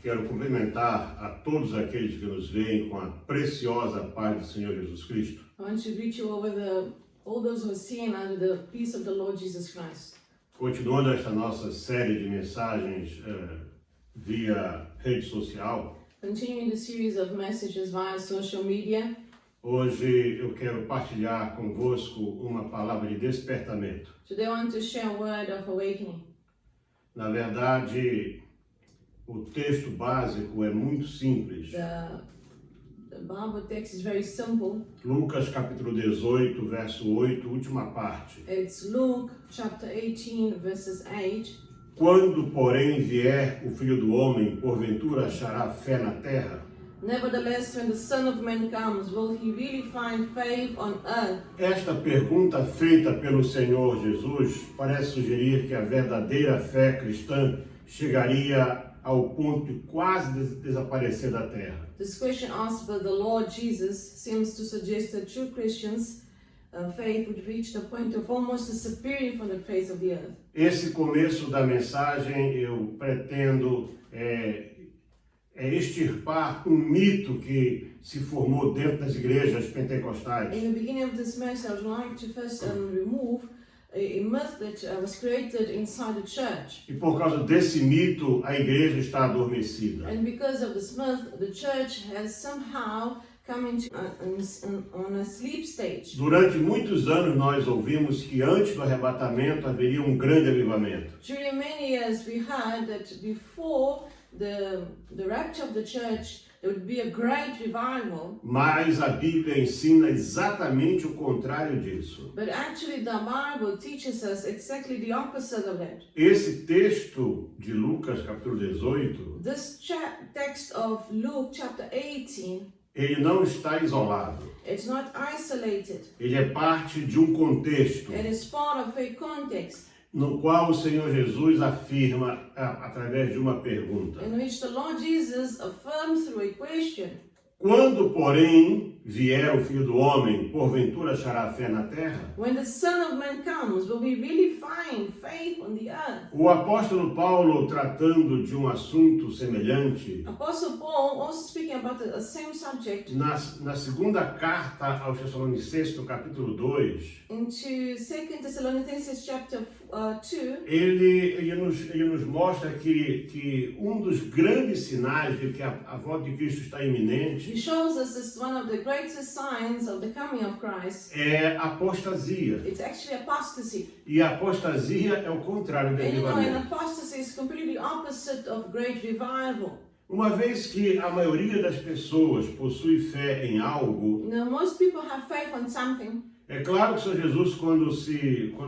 Quero cumprimentar a todos aqueles que nos veem com a preciosa paz do Senhor Jesus Cristo. I want to greet you all those who are seeing under the peace of the Lord Jesus Christ. Continuando esta nossa série de mensagens via rede social, Continuing the series of messages via social media, hoje eu quero partilhar convosco uma palavra de despertamento. today I want to share a word of awakening. Na verdade, o texto básico é muito simples. The Bible text is very simple. Lucas capítulo 18, verso 8, última parte. It's Luke chapter 18 verses 8. Quando, porém, vier o Filho do Homem, porventura achará fé na terra? Nevertheless, when the Son of Man comes, will he really find faith on earth? Esta pergunta feita pelo Senhor Jesus parece sugerir que a verdadeira fé cristã chegaria ao ponto de quase desaparecer da terra. This question asked by the Lord Jesus seems to suggest that true Christians' faith would reach the point of almost disappearing from the face of the earth. Esse começo da mensagem eu pretendo extirpar um mito que se formou dentro das igrejas pentecostais. In the beginning of this message, I would like to first remove a myth that was created inside the church. E por causa desse mito, a igreja está adormecida. And because of this myth, the church has somehow come into on a sleep stage. Durante muitos anos nós ouvimos que antes do arrebatamento haveria um grande avivamento. During many years, we heard that before the rapture of the church, there would be a great revival. Mas a Bíblia ensina exatamente o contrário disso. But actually, the Bible teaches us exactly the opposite of that. Esse texto de Lucas, capítulo 18, This text of Luke chapter 18, ele não está isolado. it's not isolated. Ele é parte de um contexto It is part of a context no qual o Senhor Jesus afirma através de uma pergunta. in which the Lord Jesus affirms through a question. Quando, porém, vier o Filho do Homem, porventura achará fé na terra? When the Son of Man comes, will we really find faith on the earth? O apóstolo Paulo, tratando de um assunto semelhante, Apostle Paul, also speaking about the same subject, na segunda carta aos Tessalonicenses, no capítulo 2, into 2 Thessalonians chapter 2, ele nos mostra que um dos grandes sinais de que a volta de Cristo está iminente he shows us as one of the greatest signs of the coming of Christ. é a apostasia. It's actually apostasy. E a apostasia é o contrário do And you know, an avivamento. apostasy is completely opposite of great revival. Uma vez que a maioria das pessoas possui fé em algo, You know, most people have faith on something. é claro que o Senhor Jesus, quando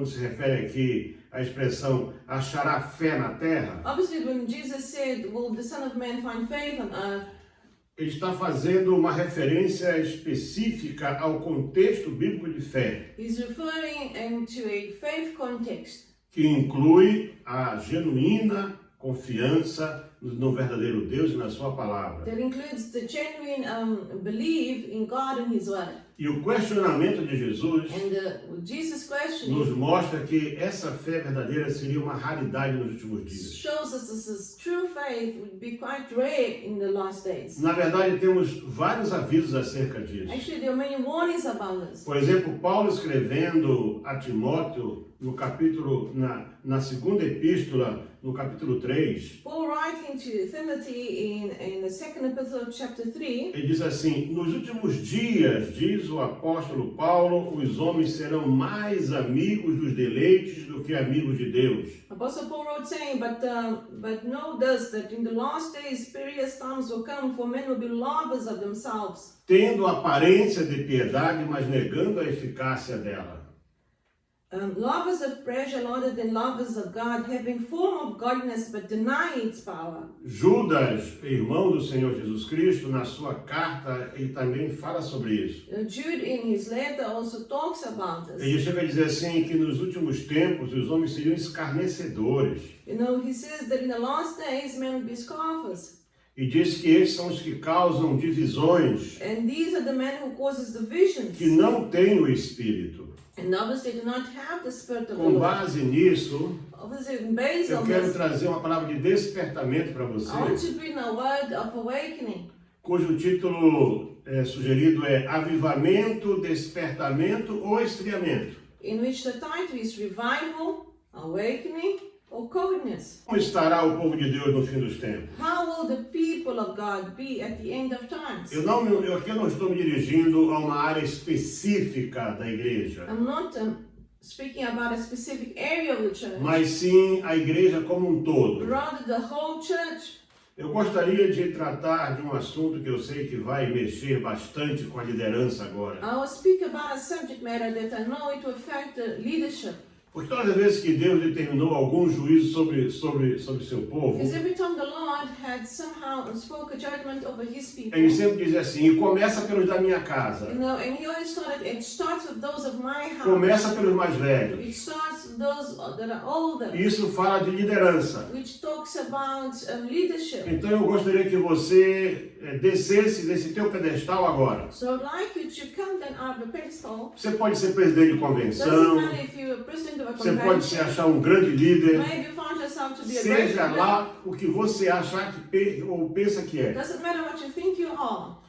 se refere aqui à expressão achará fé na terra, Obviously, when Jesus said, will the Son of Man find faith on earth, ele está fazendo uma referência específica ao contexto bíblico de fé, he's referring into a faith context que inclui a genuína confiança no verdadeiro Deus e na sua palavra. that includes the genuine belief in God and His Word. E o questionamento de Jesus And Jesus' question nos mostra que essa fé verdadeira seria uma raridade nos últimos dias. shows us this true faith would be quite rare in the last days. Na verdade, temos vários avisos acerca disso. Actually, there are many warnings about this. Por exemplo, Paulo escrevendo a Timóteo no capítulo, na segunda epístola, no capítulo 3, Paul writing to Timothy in the second epistle of chapter 3, ele diz assim: nos últimos dias, diz o apóstolo Paulo, os homens serão mais amigos dos deleites do que amigos de Deus. Apostle Paul wrote saying, but know this, that in the last days perilous times will come, for men will be lovers of themselves, Tendo aparência de piedade, mas negando a eficácia dela. lovers of pleasure rather than lovers of God, having form of godliness but deny its power. Judas, irmão do Senhor Jesus Cristo, na sua carta, ele também fala sobre isso. Jude in his letter also talks about this. Ele chega a dizer assim que nos últimos tempos os homens seriam escarnecedores. You know, he says that in the last days men will be scoffers. E diz que esses são os que causam divisões, And these are the men who causes divisions. que não têm o Espírito. And obviously do not have the Spirit of the Com Lord. base nisso, Obviously, based eu on quero this, trazer uma palavra de despertamento para I want você, to bring a word of awakening, cujo título sugerido é Avivamento, Despertamento ou Esfriamento. in which the title is Revival, Awakening, or Coldness. Como estará o povo de Deus no fim dos tempos? How will the people of God be at the end of times? Aqui eu não estou me dirigindo a uma área específica da igreja, I'm not speaking about a specific area of the church, mas sim a igreja como um todo. rather the whole church. Eu gostaria de tratar de um assunto que eu sei que vai mexer bastante com a liderança agora. I will speak about a subject matter that I know it will affect the leadership. Porque todas as vezes que Deus determinou algum juízo sobre seu povo, Because every time the Lord had somehow spoke a judgment over his people, ele sempre dizia assim, e começa pelos da minha casa, you know, and he always started, it starts with those of my house. começa pelos mais velhos. It starts with those that are older, Isso fala de liderança. which talks about leadership. Então eu gostaria que você descesse desse teu pedestal agora. So I'd like you to come down out of the pedestal. Você pode ser presidente de Doesn't convenção, matter if you're a president of a você pode se convention, achar um grande líder, maybe you found yourself to be a great seja leader. lá o que você achar ou pensa que é. Doesn't matter what you think you are.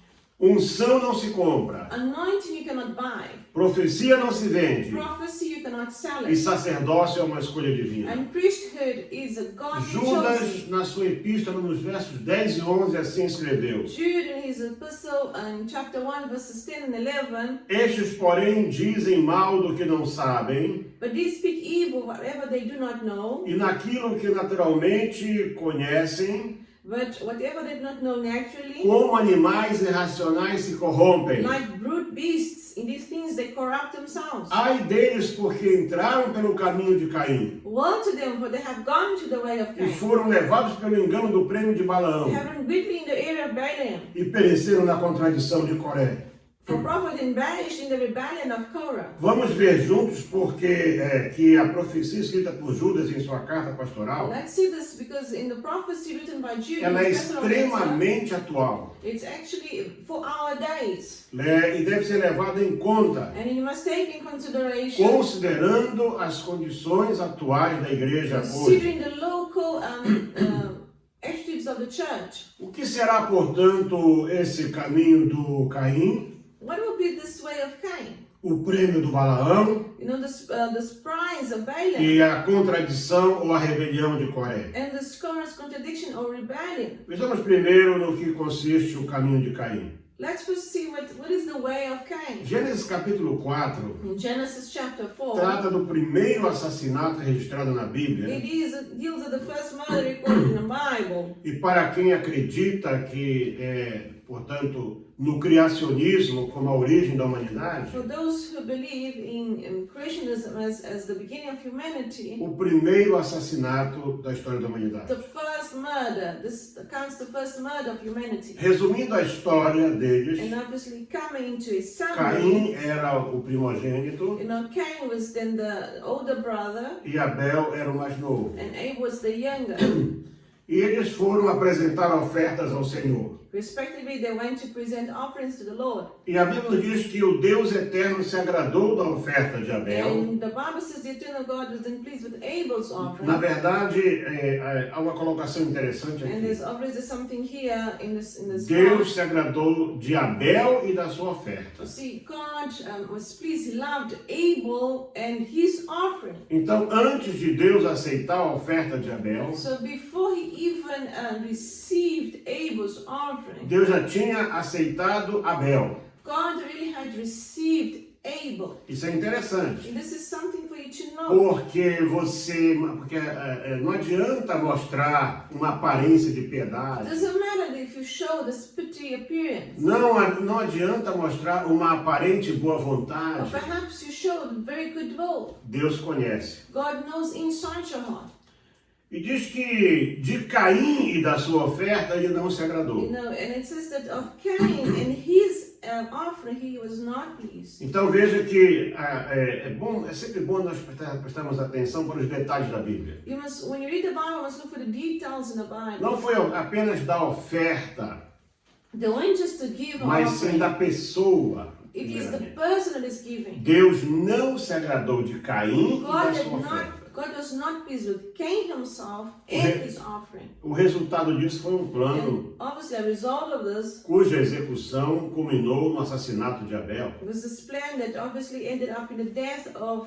Unção não se compra, Anointing you cannot buy. profecia não se vende, Prophecy you cannot sell e it. sacerdócio é uma escolha divina. And priesthood is a God chosen. Judas, na sua epístola, nos versos 10 e 11, assim escreveu: Jude in his epistle in chapter 1 verses 10 and 11, Estes, porém, dizem mal do que não sabem, but these speak evil whatever they do not know, e naquilo que naturalmente conhecem, but whatever they do not know naturally, como animais irracionais se corrompem. like brute beasts, in these things they corrupt themselves. Ai deles, porque entraram pelo caminho de Caim Woe to them, for they have gone to the way of e Cain, foram levados pelo engano do prêmio de Balaão having ridden in the area of Balaam, e pereceram na contradição de Coré. for profit and banished in the rebellion of Korah. Vamos ver juntos porque que a profecia escrita por Judas em sua carta pastoral, Let's see this because in the prophecy written by Jude, ela é his pastoral letter, extremamente atual, it's actually for our days. e deve ser levada em conta, And you must take in consideration, considerando as condições atuais da igreja hoje. considering the local attitudes of the church. O que será, portanto, esse caminho do Caim, What will be this way of Cain? o prêmio do Balaão You know, the surprise of Balaam e a contradição ou a rebelião de Coré? and the Korah's contradiction or rebellion. Vejamos primeiro no que consiste o caminho de Caim. Let's first see what is the way of Cain. Gênesis capítulo 4 In Genesis chapter 4, trata do primeiro assassinato registrado na Bíblia. it deals with the first murder recorded in the Bible. E para quem acredita que, portanto, no criacionismo como a origem da humanidade, For those who believe in creationism as the beginning of humanity, o primeiro assassinato da história da humanidade. the first murder, this accounts the first murder of humanity. Resumindo a história deles, And obviously coming into his summary, Caim era o primogênito you know, Cain was then the older brother e Abel era o mais novo. and Abel was the younger. E eles foram apresentar ofertas ao Senhor. Respectively, they went to present offerings to the Lord. E a Bíblia diz que o Deus eterno se agradou da oferta de Abel. And the Bible says the eternal God was then pleased with Abel's offering. Na verdade, há uma colocação interessante And aqui. there's obviously something here in this Deus verse. se agradou de Abel e da sua oferta. You see, God was pleased. He loved Abel and his offering. Então, antes de Deus aceitar a oferta de Abel, So before he even received Abel's offering, Deus já tinha aceitado Abel. God really had received Abel. Isso é interessante. And this is something for you to know. Porque não adianta mostrar uma aparência de It piedade. doesn't matter if you show this pretty appearance, Não adianta mostrar uma aparente boa or vontade. perhaps you show very good will. Deus conhece. God knows inside your heart. E diz que de Caim e da sua oferta ele não se agradou. You know, and it says that of Cain and his offering, he was not pleased. Então veja que é sempre bom nós prestarmos atenção para os detalhes da Bíblia. When you read the Bible, you must look for the details in the Bible. Não foi apenas da oferta, They weren't just to give mas sim offering. da pessoa. It is the person that is giving. Deus não se agradou de Caim e da sua oferta. God was not pleased with Cain himself and his offering. O resultado disso foi um plano And obviously, a result of this cuja execução culminou no assassinato de Abel. was this plan that obviously ended up in the death of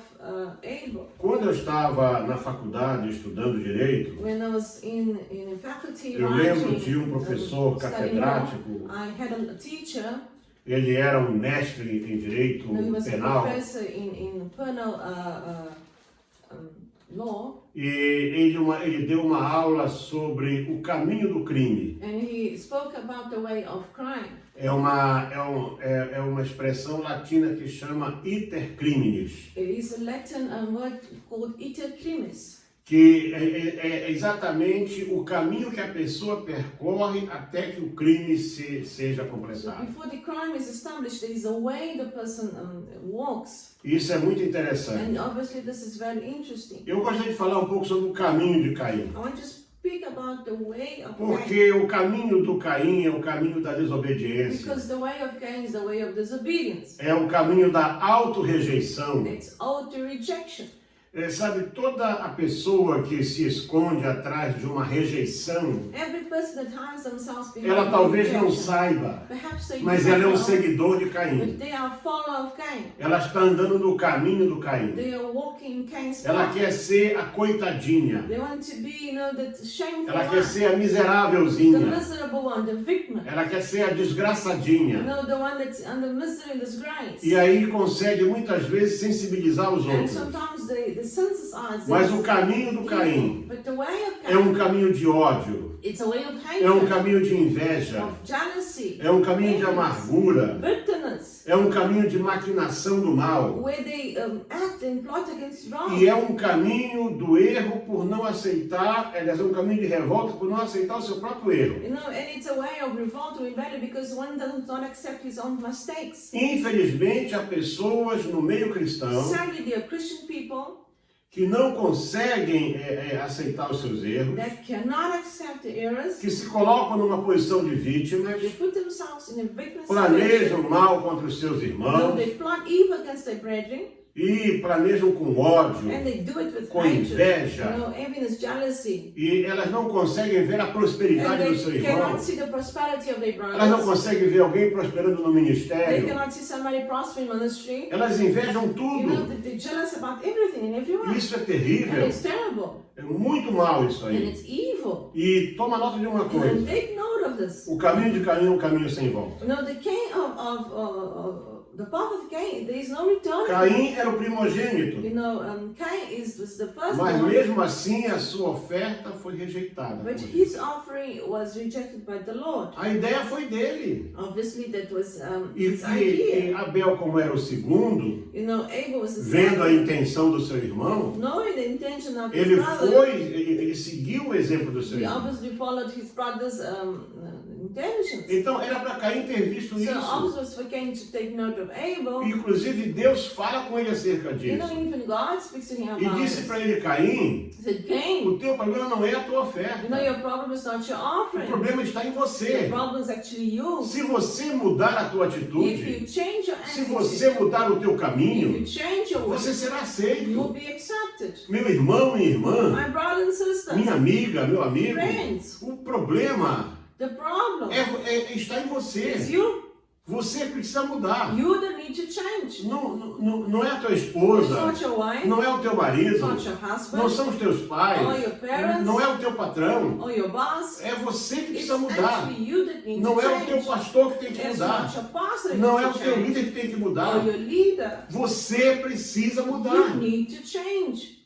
Abel. Quando eu estava na faculdade estudando direito, When I was in faculty eu lembro de um writing, professor studying law, catedrático. I had a teacher. Ele era um mestre em direito He was a penal professor in penal law, e ele deu uma aula sobre o caminho do crime. and he spoke about the way of crime. É uma expressão latina que chama iter criminis, It is a Latin word called iter crimis. que é exatamente o caminho que a pessoa percorre até que o crime seja So completado. before the crime is established, there is a way the person walks, Isso é muito interessante. and obviously this is very interesting. Eu gostaria de falar um pouco sobre o caminho de Caim. I want to speak about the way of Cain, Porque o caminho do Caim é o caminho da desobediência. because the way of Cain is the way of disobedience. É o caminho da autorrejeição. It's auto-rejection. Sabe, toda a pessoa que se esconde atrás de uma rejeição, Every person that hides themselves behind ela talvez não rejection, saiba, perhaps they mas do ela é um not know, seguidor de Caim. but they are follower of Cain. Ela está andando no caminho do Caim. They are walking in Cain's Ela path. quer ser a coitadinha. They want to be, the shameful Ela quer one, ser a the miserávelzinha. miserable one, the victim. Ela quer ser a desgraçadinha. The one that's under misery and disgrace. E aí consegue muitas vezes sensibilizar os And outros. sometimes they sensitize Mas us. o caminho do Caim But the way of é Cain, um caminho de ódio, it's a way of é um hatred, caminho de inveja, of jealousy, é um caminho de amargura, bitterness, é um caminho de maquinação do mal. where they act and plot against wrong. E é um caminho do erro por não aceitar, é um caminho de revolta por não aceitar o seu próprio erro. And it's a way of revolt or rebellion because one does not accept his own mistakes. Infelizmente, há pessoas no meio cristão Sadly, there are Christian people que não conseguem aceitar os seus erros, that cannot accept the errors. que se colocam numa posição de vítimas, They put themselves in a victim planejam situation. mal contra os seus irmãos They plot evil against their brethren, e planejam com ódio, and they do it with com hatred. inveja, Enviness, jealousy. e elas não conseguem ver a prosperidade And do seu they irmão. cannot see the prosperity of their Elas não brothers. conseguem ver alguém prosperando no They ministério. cannot see somebody prospering in ministry. Elas invejam tudo. They're jealous about everything and everyone. Isso é And terrível. it's terrible. É muito mal isso And aí. it's evil. E toma nota de uma And coisa. take note of this. O caminho de Caim é um caminho sem volta. The Cain the path of Cain, there is no return. Caim era o primogênito. Cain was the first Mas one, mesmo assim a sua oferta foi rejeitada. por but Deus. his offering was rejected by the Lord. A ideia foi dele. Obviously, that was E his idea. Abel, como era o segundo, Abel was the vendo a second, intenção do seu irmão, knowing the intention of his ele brother. ele seguiu o exemplo do seu He irmão. obviously followed his brother's intentions. Então era para Caim ter visto So isso. obviously was for Cain to take note of Abel. Inclusive Deus fala com ele acerca disso. Even God speaks to him E about disse it. para ele, Caim, He said, Cain, o teu problema não é a tua oferta. your problem is not your O offering. problema está em The você. problem is actually you. Se você mudar a tua If atitude, you change your se attitude, você mudar o teu if caminho, you change your way, você será you'll aceito. be accepted. Meu irmão, minha irmã, My brother and sister, minha amiga, meu amigo, friends, o problema the problem está em is você. you. Você precisa mudar. You that need to change. Não é a tua It's esposa, not your wife, não é o teu it's marido, not your não husband, são os teus pais, or your parents, não é o teu patrão. or your boss. É você que It's precisa mudar. actually you that need Não to é o teu change. pastor que tem que It's mudar. not your pastor that Não é o needs to teu change. líder que tem que Or mudar. your leader. Você precisa You mudar. need to change.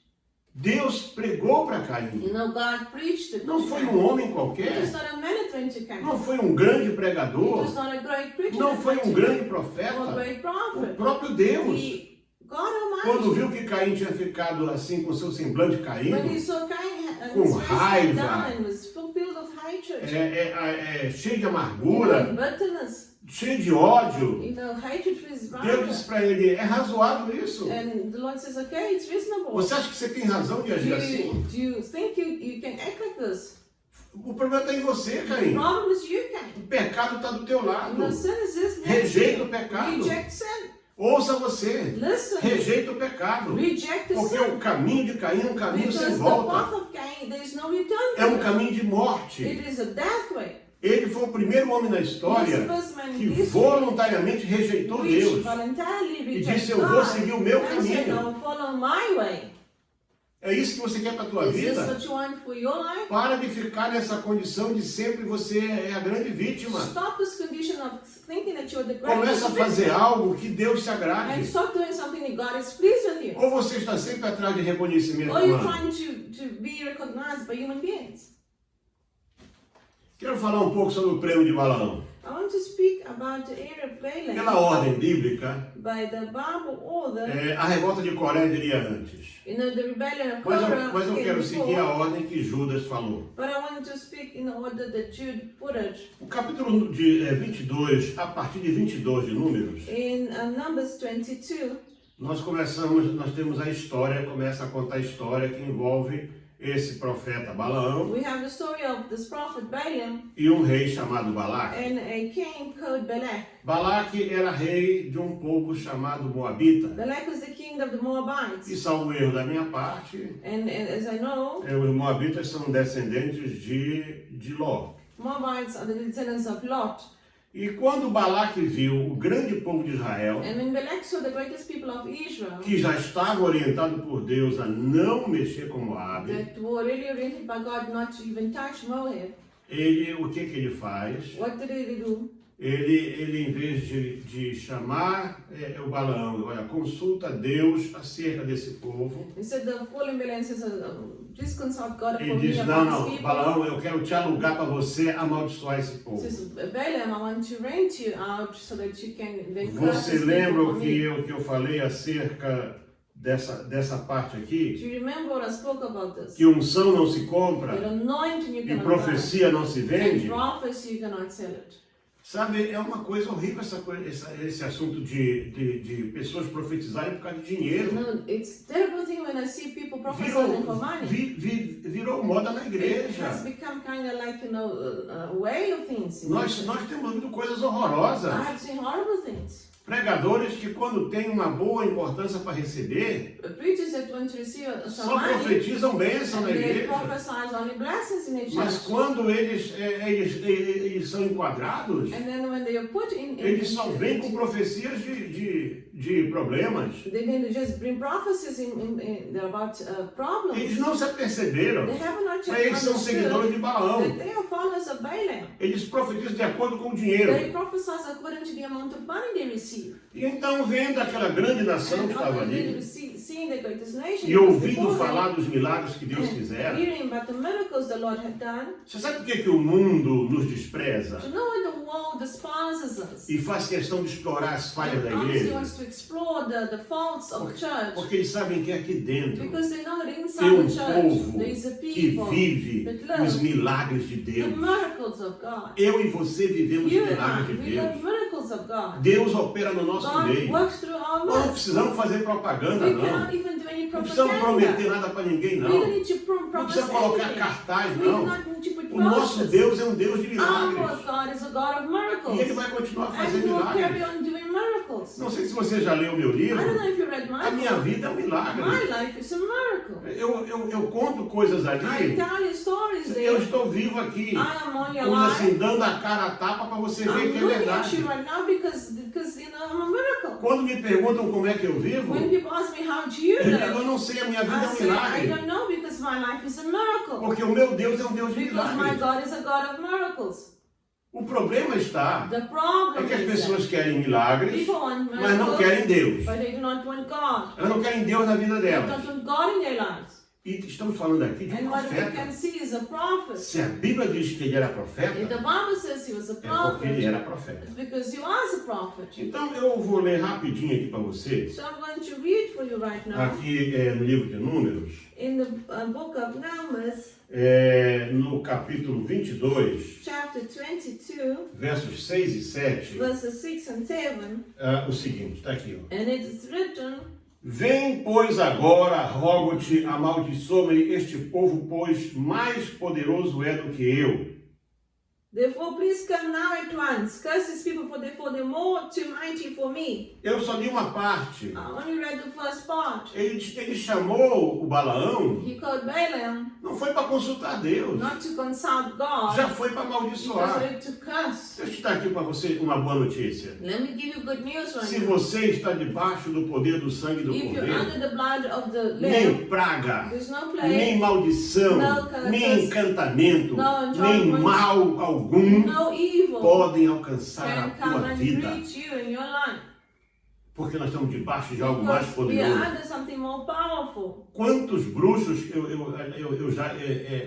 Deus pregou para Caim. God preached it. Não foi um homem It qualquer. was not a ministering to Cain. Não foi um grande It pregador. was not a great preacher. Não foi um grande Or a profeta. great O prophet. próprio Deus. God Almighty. Quando viu que Caim tinha ficado assim com seu semblante When he caído, saw Cain, com his face raiva, went down and was fulfilled of hatred, cheio de amargura, bitterness, cheio de ódio. hatred for his Deus brother. disse para ele, é razoável isso? And the Lord says, okay, it's reasonable. Você acha que você tem razão de agir assim? Do you think you can act like this? O problema está em você, The Caim. problem is you can. O pecado está do teu lado. The sin is this Rejeita o pecado. Reject sin. Ouça você. Listen. Rejeita o pecado. Reject the Porque sin. o caminho de Caim é um caminho Because sem the volta. path of Cain, there is no return É um from it. caminho de morte. It is a death way. Ele foi o primeiro homem na He is história the first man in que history voluntariamente rejeitou which Deus. voluntarily E rejected disse, eu vou God seguir o meu and said, caminho. I'll follow my way. É isso que você quer para a tua Is this vida? what you want for your life? Para de ficar nessa condição de sempre você é a grande vítima. Stop this condition of thinking that you're the Começa a greatest fazer victim algo que Deus se and agrade. stop doing something that God is pleased with you. Ou você está sempre atrás de reconhecimento Or you're humano. trying to be recognized by human beings. Quero falar um pouco sobre o prêmio de Balaão. I want to speak about the area of Pela Balaam. ordem bíblica, By the Bible order, a revolta de Coré viria antes. the rebellion of Mas Korah eu came quero seguir a before, ordem que Judas falou. but I want to speak in the order that Jude put it. O capítulo de 22, a partir de 22 de Números, In Numbers 22, nós temos a história, começa a contar a história que envolve esse profeta Balaão we have the story of this prophet Balaam e um rei chamado Balaque. and a king called Balak. Balaque era rei de um povo chamado Moabita. Balak was the king of the Moabites. E salvo erro da minha parte, And as I know, os Moabitas são descendentes de Ló. Moabites are the descendants of Lot. E quando Balaque viu o grande povo de Israel, And when Balak saw the greatest people of Israel que já estava orientado por Deus a não mexer com Moabe, that were really oriented by God not to even touch Moab, o que ele faz? what did he do? Ele em vez de chamar o Balaão, olha, consulta Deus acerca desse povo, Instead of calling Balaam, says, please consult God for ele me diz, não, about não, these people. Balaão, eu quero te alugar para você amaldiçoar esse povo. Says, Balaam, I want to rent you out so that you can then curse Você these lembra people o for que me. eu falei acerca dessa parte Do aqui? you remember what I spoke about this? Que unção não se compra That anointing you e cannot profecia não se buy, and vende? prophecy you cannot sell it. Sabe, é uma coisa horrível esse assunto de pessoas profetizarem por causa de dinheiro. No, it's terrible thing when I see people prophesying for money. Virou moda na It has igreja. become kind of like, a way of things. Nós temos ouvido coisas horrorosas. I have seen horrible things. Pregadores que quando tem uma boa importância para receber, Preachers that want to receive some só money, profetizam bênção and na they igreja. prophesy only blessings in the Mas church. quando eles são enquadrados, And then when they are put in eles só vêm com profecias de problemas. they then just bring prophecies about problems. Eles não se aperceberam. They have not Mas eles são seguidores de understood Balaão. that they are followers of Balaam. Eles profetizam de acordo com o dinheiro. They prophesy according to the amount of money they receive. E então, vendo aquela grande nação que And estava after ali, seeing the greatest nation e that was ouvindo before falar them, dos milagres que Deus and fizera, hearing about the miracles the Lord had done, você sabe por que o mundo nos despreza? you know when the world despises us. E faz questão de explorar as falhas da And honestly igreja? wants to explore the faults of the church. Porque eles sabem que aqui dentro Because they know that tem inside the church povo there is a que people vive that os love milagres de the Deus. miracles of God. Eu e você vivemos os You and milagres I, de we love Deus. miracles of God. Deus opera no nosso God meio. works through our Nós não midst. precisamos fazer propaganda, We não. cannot even do any Não precisamos propaganda. prometer nada para ninguém, We don't não. need to Não promise precisa colocar anything. cartaz, We do não. not need to put O nosso posters. Deus é um Deus de Our milagres. God is a God of miracles. E Ele vai continuar a And fazer He will carry milagres. on doing miracles. Não sei se você já leu o meu I don't livro. know if you read A my minha book. vida é um milagre. My life is a miracle. Eu conto coisas I ali. tell you stories there. Eu estou vivo aqui. I am on your Como assim, life. dando a cara a tapa para você ver I'm que é looking at verdade. you right now because I'm a miracle. Quando me perguntam como é que eu vivo, When people ask me how do you eu digo, eu live, não sei, a minha vida I é um say I milagre. don't know because my life is a miracle. Porque o meu Deus é um Deus de Because my milagres. God is a God of miracles. O problema está The problem é que as is that pessoas querem milagres, people want mas não miracles, querem Deus. but they do not want God. Elas não querem Deus na vida They delas. don't want God in their lives. E estamos falando aqui de And what we can profeta. see is a prophet. Se a Bíblia diz que ele era If the profeta, Bible says he was a é porque ele prophet, era profeta. it's because he was a prophet. Então eu vou ler rapidinho aqui para você, So I'm going to read for you right now aqui no livro de Números, in the book of Numbers, no capítulo 22, chapter 22, versos 6 e 7, verses 6 and 7, o seguinte, está aqui, ó. and it is written, Vem, pois, agora, rogo-te, amaldiçoa-me este povo, pois mais poderoso é do que eu. therefore please come now at once, curse these people, for therefore they're more too mighty for me. Eu só li uma parte. I only read the first part. Ele chamou o Balaão, He called Balaam não foi para consultar Deus, not to consult God, já foi para he amaldiçoar. was to curse. Deixa eu dar aqui para você uma boa notícia. Let me give you good news right Se now. você está debaixo do poder do sangue do If you're Cordeiro, under the blood of the Lamb, nem praga, there's no nem plague, maldição, no curses, nem encantamento, no nem enchantments, mal algum no evil podem alcançar can a come tua and vida. reach you in your life. Porque nós estamos debaixo de algo mais Because we are poderoso. under something more powerful. Quantos bruxos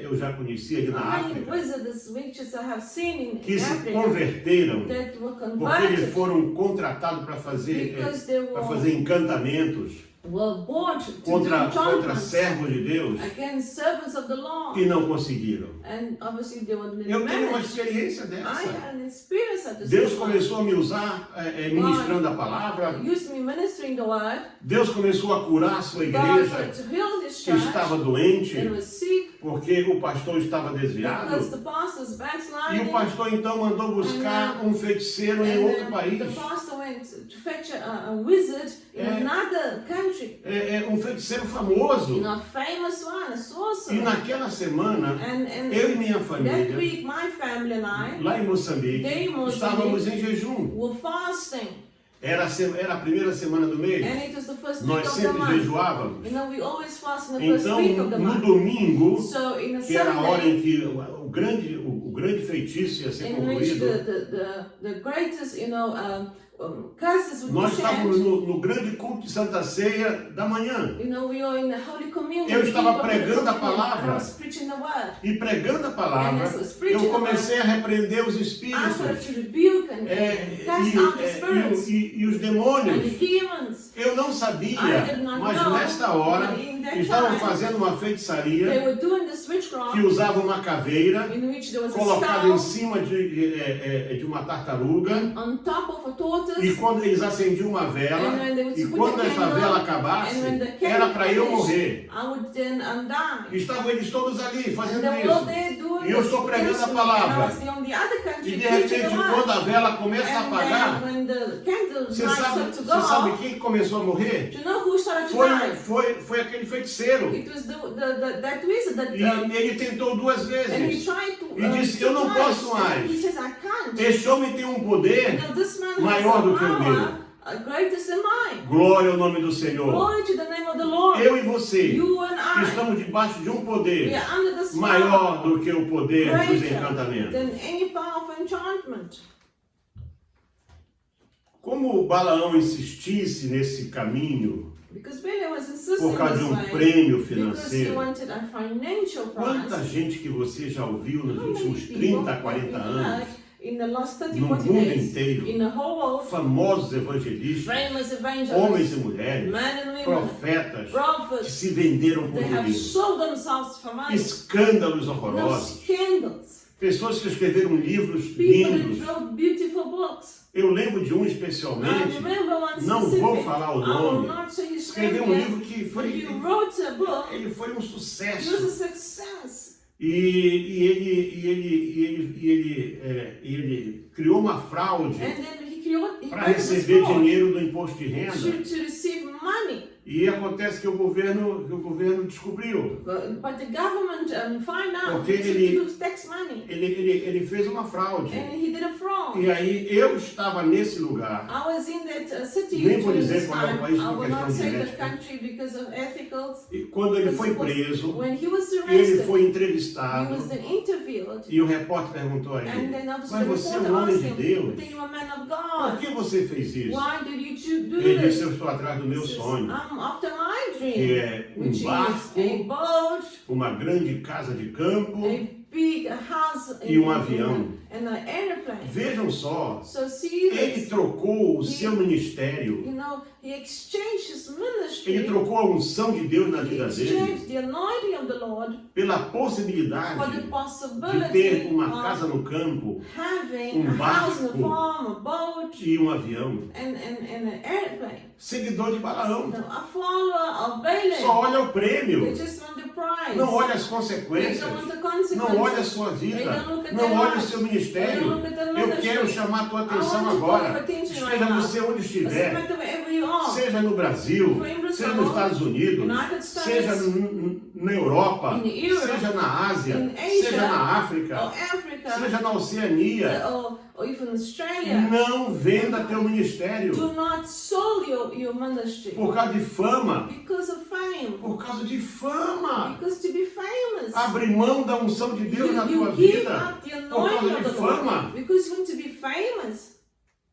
eu já conheci ali na How many África wizards, witches I have seen que in se Africa converteram that were porque eles converted foram contratados para fazer, because they encantamentos were bought to do contra enchantments servos de Deus against servants of the law. e não conseguiram. And obviously they were Eu tenho uma managed. experiência I dessa. had an experience at this Deus time. começou a me usar ministrando a palavra. Used me ministering the word. Deus começou a curar a sua God igreja started to heal this que church estava doente that was sick porque o pastor estava desviado. because the pastor's E o backsliding. pastor então mandou buscar um feiticeiro em And outro then país. the pastor went to fetch a wizard in another country. Um feiticeiro famoso. You know, a famous one, a E sorcerer. naquela semana, And eu e minha that família, week, my family and I lá em Moçambique, They em Moçambique. estávamos em jejum. were fasting. Era a primeira semana do mês. And it was the first week Nós of the sempre month. jejuávamos. You know, we always fast in the first Então, week of the no month. domingo, So in a que era a hora Sunday, em que o grande feitiço ia ser in which concluído, the greatest, curses would nós be estávamos sent. no grande culto de Santa Ceia da manhã. You know, we are in the Holy Communion. Eu estava people of pregando a the communion, palavra. and I was preaching the word. E pregando a palavra, And as I was preaching eu comecei a repreender os I espíritos started to rebuke and cast out the spirits e os and the demônios. demons. Eu não sabia, I did not mas know, nesta hora but in that estavam time, fazendo uma They feitiçaria were doing this witchcraft que usava uma caveira in which there was a colocada em skull cima de uma tartaruga. on top of a tortoise. E quando eles acendiam uma vela, And when they would e put quando the essa candle, vela acabasse, and when the candle era para eu finished, morrer. I would then die. Estavam eles todos ali And fazendo they were all isso. there doing E eu this estou pregando against a me, palavra. and I was on the other E country de preaching repente, the word. quando a vela começa a And apagar, then when the candle você lights sabe, up to você sabe go, quem começou a morrer? do you know who started to die? Foi aquele feiticeiro. It was that wizard that E ele tentou duas and he vezes. tried to E disse, eu não twice, posso and mais. he says, I can't. Este homem tem um poder. You know, this man has maior a do que o power meu. Greater than mine. Glória ao nome do Senhor. Glory to the name of the Lord. Eu e você You and I, estamos debaixo de um we poder are under the spell maior do que o poder dos greater encantamentos. than any power of enchantment. Como Balaão insistisse nesse caminho Because Balaam was insisting por causa de this um way, prêmio because he financeiro, wanted a financial quanta prize. gente que você já ouviu nos How many últimos people 30, have 40 we anos, heard in the last 30, no 40 mundo days, inteiro, in the whole world, famosos evangelistas, famous evangelists, homens e mulheres, men and women, profetas que prophets, se venderam por they have dinheiro, sold themselves for money. escândalos No horrorosos, scandals. pessoas que escreveram livros People lindos. that wrote beautiful books. Eu lembro de um I especialmente, remember one não specific, vou falar o I will nome, not say his escreveu name um yet, livro que but foi, he wrote a book. ele foi um It was a sucesso. success. E ele criou uma fraude And then he para created this receber fraud dinheiro do imposto de renda. to receive money. E acontece que o governo descobriu. But the government found out Porque to ele- use tax money. Ele fez uma fraude. And he did a fraud. E aí eu estava nesse lugar. I was in that city Nem vou during dizer this qual é o time. país I por will questão not de say the ética. country because of ethicals. E quando ele foi preso, When he was ele arrested, foi he entrevistado. was then interviewed. E o repórter perguntou a And ele, then obviously mas the você é reporter um homem asked de him, Deus? "Then you're a man of Por God. que você fez isso? Why did you do Ele this?" disse, eu estou atrás do meu He says, sonho. I'm after my que dream, é um which is a barco, boat, uma grande casa de campo a big house, e avião. and an airplane. Vejam só, So see ele this, trocou o seu ministério, he exchanged his ministry, ele trocou a unção de Deus na he vida dele exchanged the anointing of the Lord pela for the possibilidade de possibility ter uma of casa no campo having a house in the barco farm, a boat, e avião. and an airplane. Seguidor de Balaão. Now, a follower of Balaam, Só olha o prêmio, they just want the prize. não olha as They consequências, don't want the consequences. não olha a sua They vida, don't look at não their olha o lives. seu They ministério. don't look at their Eu ministry. quero chamar a tua I atenção want to call your agora. attention right Esteja now. você onde Doesn't estiver, matter wherever you are. seja no Brasil, For in Brazil, seja nos Estados Unidos, United States, seja na Europa, in Europe, seja na Ásia, in Asia, seja na or África, Africa, seja na Oceania, or even Australia. não venda teu ministério Do not sell your ministry por causa de fama, because of fame. por causa de fama. Because to be famous, Abre mão da unção de Deus na tua you give vida up the por anointing causa of de the Lord. fama. Because you want to be famous.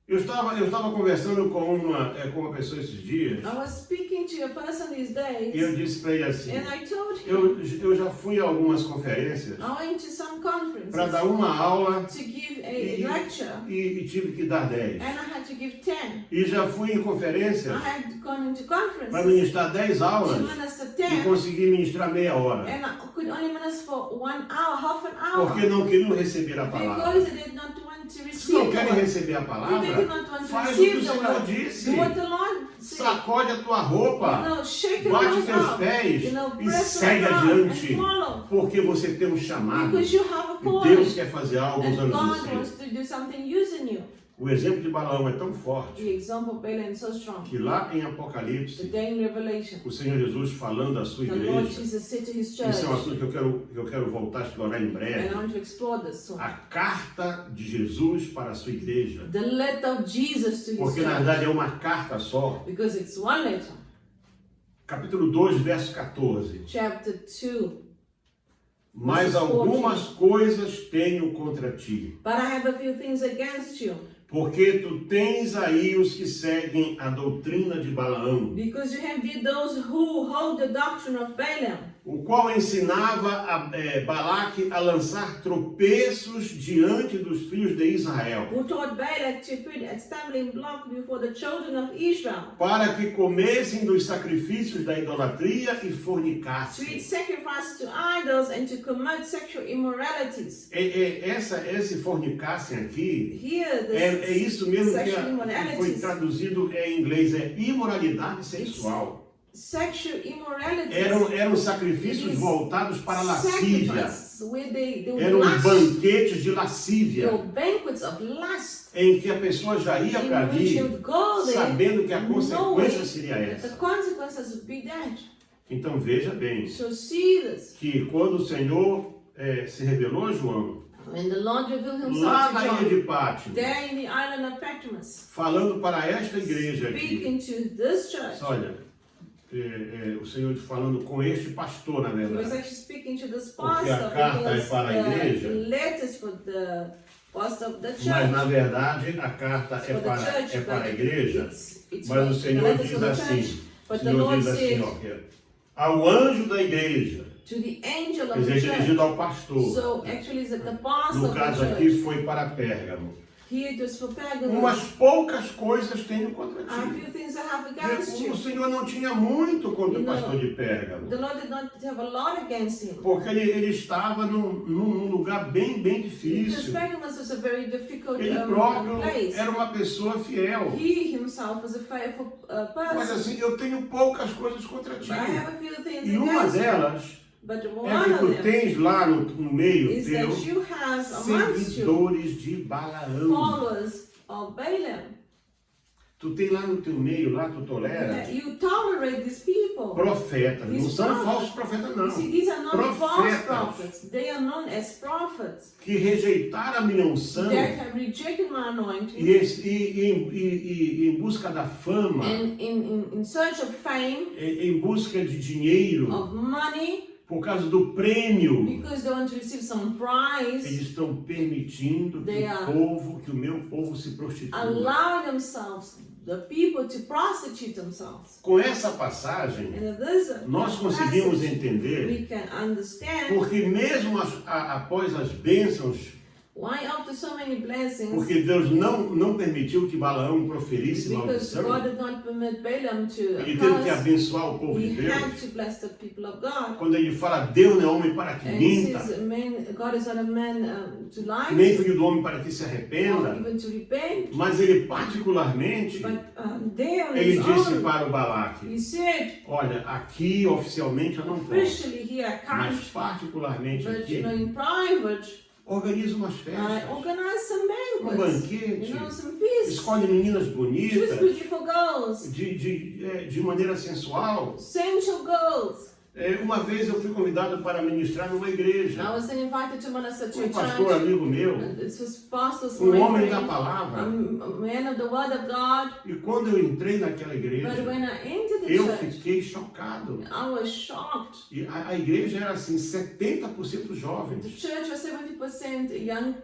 Eu estava conversando com uma pessoa esses dias I was speaking to a person these days, e eu disse para ele assim, and I told him, eu já fui a algumas conferências I went to some conferences para dar uma aula to give a e, lecture, e tive que dar 10. and I had to give 10. E já fui em I conferências had gone into para conferences ministrar 10 to aulas minister e 10, consegui ministrar meia hora, and I could only minister for 1 hour, half an hour, porque não queriam receber a palavra. because I did not want to Se receive não the querem word. receber a If they palavra, did not want to faz o que o receive the Senhor word, disse. do what the Lord said. Sacode a tua roupa, Shake your bate clothes teus off, pés e press segue your ground adiante, and follow. porque você tem um chamado Because you have a e calling, Deus quer fazer algo and usando God você. wants to do something using you. O exemplo de Balaão é tão forte The example of Balaam is so strong. que lá em The Apocalipse, day in Revelation, o Senhor Jesus falando à sua the Lord igreja, Jesus said to his isso é um church, assunto que eu quero voltar a explorar em and I breve, want to explore this soon. a carta de Jesus para a sua igreja, The letter of Jesus to his porque na church, verdade é uma carta só. because it's one letter. Capítulo 2, verso 14. Chapter 2. Mas algumas coisas tenho contra ti, But I have a few things against you, porque tu tens aí os que seguem a doutrina de Balaão, because you have those who hold the doctrine of Balaam, o qual ensinava Balaque a lançar tropeços diante dos filhos de Israel, who taught Balak to put a stumbling block before the children of Israel, para que comessem dos sacrifícios da idolatria e to eat fornicassem. sacrifices to idols and to commit sexual immoralities. Esse fornicassem aqui Here, é isso mesmo que sexual foi immoralities, traduzido em inglês, é imoralidade sexual. sexual immoralities, Eram sacrifícios voltados para a lascívia. sacrifices where they Eram lust, banquetes de they lascívia, were banquets of lust, em que a pessoa já ia para in which ali you would go there, sabendo que a consequência knowing seria that the essa. consequences would be that. Então veja bem So see this. que quando o Senhor se revelou a João, When the Lord revealed lá himself na to ilha John, de Pátimo, there in the island of Patmos, falando para esta igreja aqui, speaking to this church, olha, o Senhor falando com este pastor, na he was verdade, actually speaking to this Porque a pastor, carta é because para a igreja. the letters for the pastor of the mas church, na verdade a carta for the church, é para a but igreja. it's Mas o for the Senhor letters diz for the assim, church. o But the Senhor Lord diz assim, said ó, que ao anjo da igreja, to the angel quer of dizer, the church. dirigido ao pastor, So actually, it's the pastor no of caso the aqui church. foi para Pérgamo. Here it was for Pergamos. Umas poucas coisas tenho contra I have ti. few things I have against O you. Senhor não tinha muito contra o You know, pastor de Pérgamo, The Lord did not have a lot against him. porque ele estava num lugar bem Because difícil. Pergamos was a very difficult Ele próprio place. era uma pessoa fiel. He himself was a faithful Mas person. assim, eu tenho poucas coisas contra ti. But I have a few things E uma against you. delas But é one que of tu them tens lá no meio is teu that you have amongst you seguidores de Balaão. followers of Balaam. Tu tem lá no teu meio, lá tu tolera You tolerate these people. profetas. Não These são prophets. falsos profetas, You see, não. these are not false Profetas. prophets. They are known as prophets Que rejeitaram a minha unção that have rejected my anointing e em busca da fama, and in search of fame, em busca de dinheiro, of money, por causa do prêmio, because they want to receive some prize, eles estão permitindo que o meu povo se prostitua. allow themselves, the people, to prostitute themselves. Com essa passagem, And this nós conseguimos passage, entender we can understand porque mesmo após as bênçãos, why after so many blessings, porque Deus não permitiu que Balaão proferisse because maldição, God did not permit Balaam to ele teve que curse, abençoar o povo de he had Deus. to bless the people of God. Quando ele fala, Deus não é homem para que And he minta, says, God is not a man to lie, nem filho do homem para que se or arrependa, even to repent. mas ele particularmente, But they on ele his disse own, para o Balaque, he said, olha, aqui oficialmente eu não posso, officially here I mas can't, particularmente but aqui, in private, organiza umas I festas, organize some banquets, banquete, some feasts, escolhe meninas choose bonitas, beautiful girls, de maneira sensual. sensual girls. Uma vez eu fui convidado para ministrar numa igreja. I was invited to minister to a Pastor church. amigo meu, This was pastors, homem da friend, palavra. a man of the word of God. E quando eu entrei naquela But igreja, when I entered the eu church, fiquei chocado. I was shocked. E a igreja era assim, 70% The jovens. church was 70%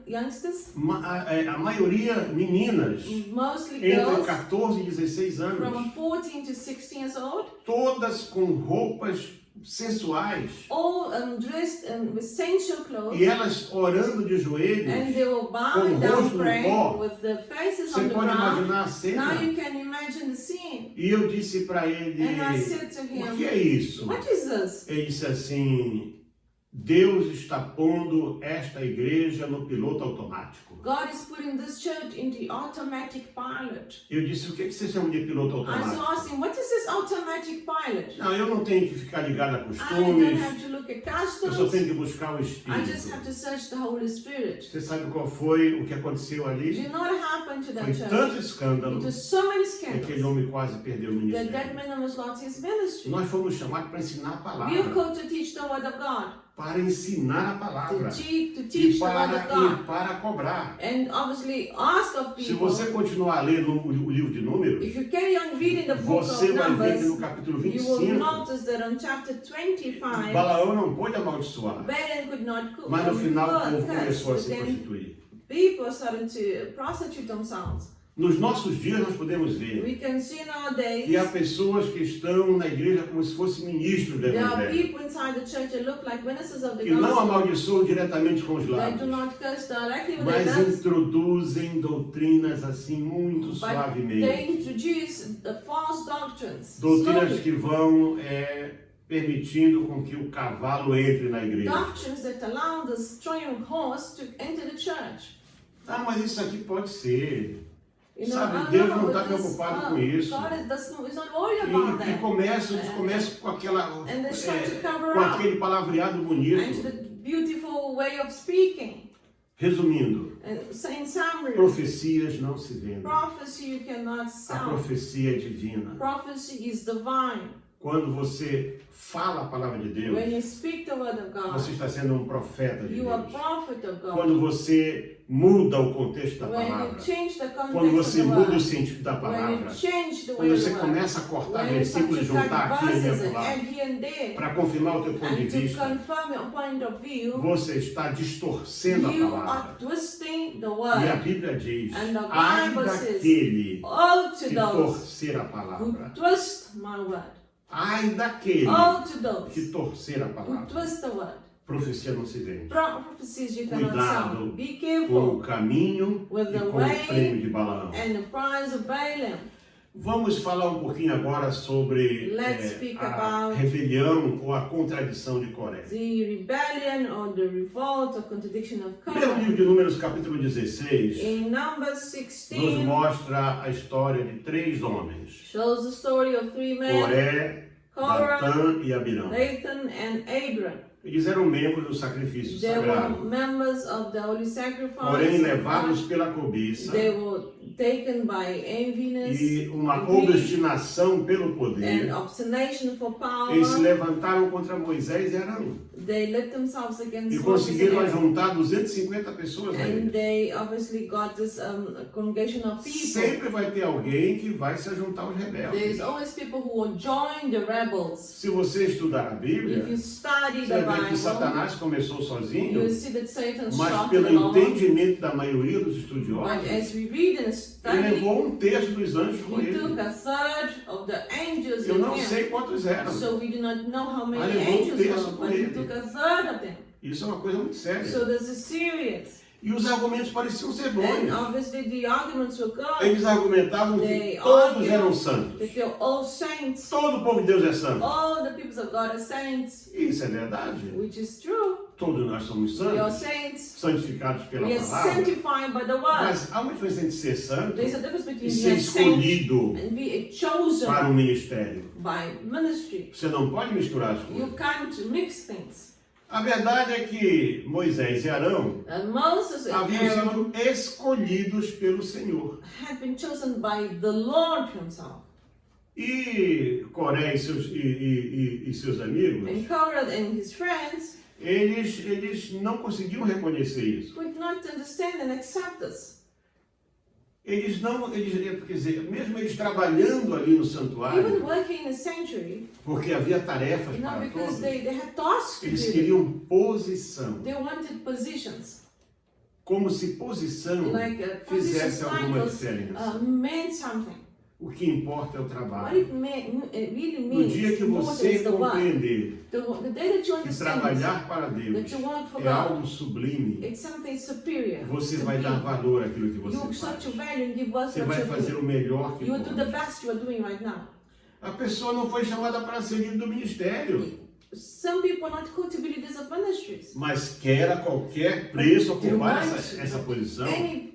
youngsters, A maioria meninas, mostly entre girls 14 e 16 anos. from 14 to 16 years old, Todas com roupas sensuais. all dressed with sensual clothes, E elas orando de joelhos. and they were com bowing o down rosto no praying pó. with their faces Você on the pode ground. imaginar a Now cena? you can imagine the scene. E eu disse para ele, And I said to o him, que é isso? what is this? Ele disse assim, Deus está pondo esta igreja no piloto automático. God is putting this church in the automatic pilot. Eu disse, o que você chama de piloto I so automático? asked him, what is this automatic pilot? Não, eu não tenho que ficar ligado a I don't costumes, have to look at eu só customs. tenho que buscar o I just Espírito. have to search the Holy Spirit. Você sabe qual foi o que aconteceu Do ali? you know what happened to that Foi church? tanto escândalo It was so many que aquele scandals homem quase perdeu o that that ministério. man almost lost his ministry. Nós fomos chamados para ensinar a We are palavra, called to teach the word of God, para ensinar a to palavra teach e the word of God, para cobrar. and obviously ask of Se people. você continuar a ler o livro de Números, If you carry on reading the book você of vai ver que no Numbers, capítulo you will 25, notice that on chapter 25, Balaão não pôde amaldiçoar, Balaam could not mas no final o povo curse, começou a but se then prostituir. people started to prostitute themselves. Nos nossos dias nós podemos ver We can see nowadays que há pessoas que estão na igreja como se fossem ministros do there are Evangelho, people inside the church that look like ministers of the que não gospel. amaldiçoam diretamente com os They do lábios, not curse directly with mas their lips, introduzem doutrinas assim muito but suavemente. they introduce the false doctrines. Doutrinas slowly. que vão permitindo com que o cavalo entre na igreja. Doctrines that allow the strong horse to enter the church. Ah, mas isso aqui pode ser. You know, Sabe, I Deus know, não but está this, preocupado com isso. God is not worried about E that. começa com aquela And they start to cover com up. aquele palavreado And bonito. the beautiful way of speaking. Resumindo, And so in summary, profecias não se vendem. prophecy you cannot A sell. profecia é divina. Prophecy is divine. Quando você fala a palavra de Deus, When you speak the word of God, você está sendo um profeta de you are Deus. prophet of God. Quando você muda o contexto da When you palavra, change the quando context of você the muda o word, sentido da when palavra, you change the way quando of você the word, começa a cortar when you start versículos e to cut juntar aqui e verses and acolá, add here and there, para confirmar o teu ponto de and to vista, confirm your point of view, você está distorcendo a you palavra. are twisting the E a word. Bíblia diz, And the ai Bible says, daquele All to que those torcer a who palavra. twist my word. Ai daquele All to que those torcer a who palavra. twist the word. Profecia não se vende. Prophecies you cannot Cuidado sell. Be com careful o caminho with e the com o way prêmio de Balaão. and the prize of Balaam. Vamos falar um pouquinho agora sobre Let's speak a about rebelião ou a contradição de Coré. the rebellion or the revolt or contradiction of Primeiro Korah. livro de Números, capítulo 16, In Numbers nos 16, mostra a história de 3 homens. shows the story of 3 men, Coré, Korah, Datã e Abirão. Dathan, and Abiram. Eles eram membros do sacrifício They were sagrado. members of the holy Porém, sacrifice. levados pela cobiça They were taken by enviness e uma greed, obstinação pelo and poder, obstination for power. eles se levantaram contra Moisés e Arão. they let themselves E against Moses conseguiram and Aaron. ajuntar 250 pessoas a And eles. they obviously got this congregation of people. Sempre vai ter alguém que vai se ajuntar aos rebeldes. There's always people who will join the rebels. Se você estudar a Bíblia, If you study você the vai ver que Bible, Satanás começou sozinho, you see that Satan mas started pelo alone. entendimento da maioria dos But estudiosos, as we read and ele study, levou um terço dos anjos com he took ele. a third of the angels Eu in não him. sei quantos eram. So we do not know how many Mas levou um angels terço were, com but he ele. took a third of them. Isso é uma coisa muito séria. So this is serious. E os argumentos pareciam ser And bons. obviously the arguments were good. Eles argumentavam que They todos argued eram santos. that they're all saints. Todo o povo de Deus é santo. All the people of God are saints, E isso é verdade. which is true. Todos nós somos We are santos, saints. santificados pela We are palavra. sanctified by the word. Mas há uma diferença entre ser santo There's a difference e between ser being a saint escolhido and being chosen para um ministério. by ministry. Você não pode misturar as You coisas. can't mix things. A verdade é que Moisés e Arão And Moses and haviam Aaron sido escolhidos pelo Senhor. had been chosen by the Lord himself. E Coré e seus amigos, And Korah and his friends eles não conseguiam reconhecer isso. could not understand and accept this. Quer dizer, mesmo eles trabalhando ali no Even santuário, working in the sanctuary, porque havia tarefas you know, para because todos, they had tasks to eles do. queriam posição. They wanted positions. Como se posição Like fizesse positions alguma titles diferença. meant something. O que importa é o What trabalho. it really No means dia que more você than the work. compreender The day that you que understand trabalhar para Deus that you work for é God, algo sublime, it's something superior. você to vai be. dar valor àquilo que You você will start faz. to value and give worth Você what vai you're fazer doing. o melhor que You will do the pode. best you are doing right now. A pessoa não foi chamada para ser líder do ministério, Some people are not called to be leaders of ministries. mas quer a qualquer preço They ocupar want essa posição. any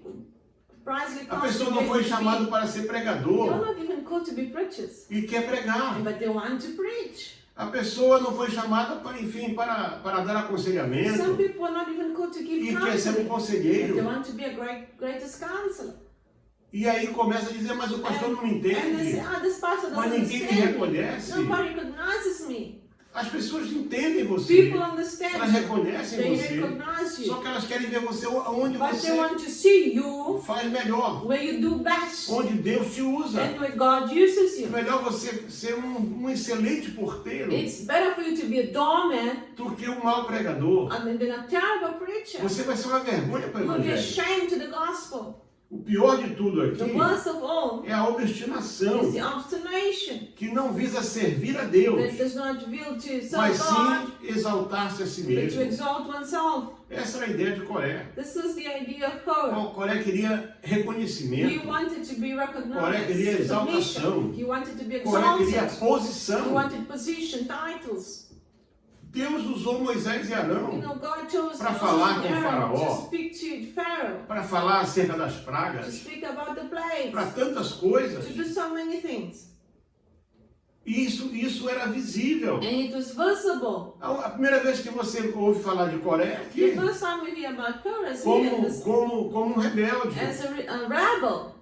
pricely A cost pessoa to não be foi able to chamada be. para ser They are pregador not even called to be preachers, e quer pregar. but they want to preach. A pessoa não foi chamada para, enfim, para dar Some aconselhamento people are not even called to give e quer ser um counseling, but they conselheiro. want to be a greatest counselor. E aí começa a dizer, mas o pastor não me And they say, entende. this pastor Mas doesn't ninguém me understand me. reconhece. Nobody recognizes me. As pessoas entendem você. People understand Elas you. reconhecem They você. recognize Só you. que elas querem ver você onde But they você want to see you faz melhor. where you do best Onde Deus te usa. and where God uses É you. melhor você ser um excelente porteiro It's better for you to be a doorman do que um mau pregador. than a terrible preacher. Você vai ser uma vergonha para o You will be evangelho. ashamed to the gospel. O pior de tudo The aqui worst of all é a obstinação, is the obstination que não visa servir a Deus, that does not will to mas serve God, sim exaltar-se a si but to mesmo. exalt oneself. Essa era a ideia de Coré. This is the idea of Korah. Coré queria He reconhecimento, wanted to be Coré queria recognized, exaltação, submission. He wanted to be Coré queria exalted. He posição. wanted position, titles. Deus usou Moisés e You Arão know, God chose Para Moses falar and com Aaron Faraó. to speak to Pharaoh, para falar acerca das to pragas, speak about the plagues, para tantas coisas. to do so many things. E isso era visível. And it was visible. A primeira vez que você ouve falar de Coré é The aqui, first time we hear about Korah is here como um rebelde. as a rebel.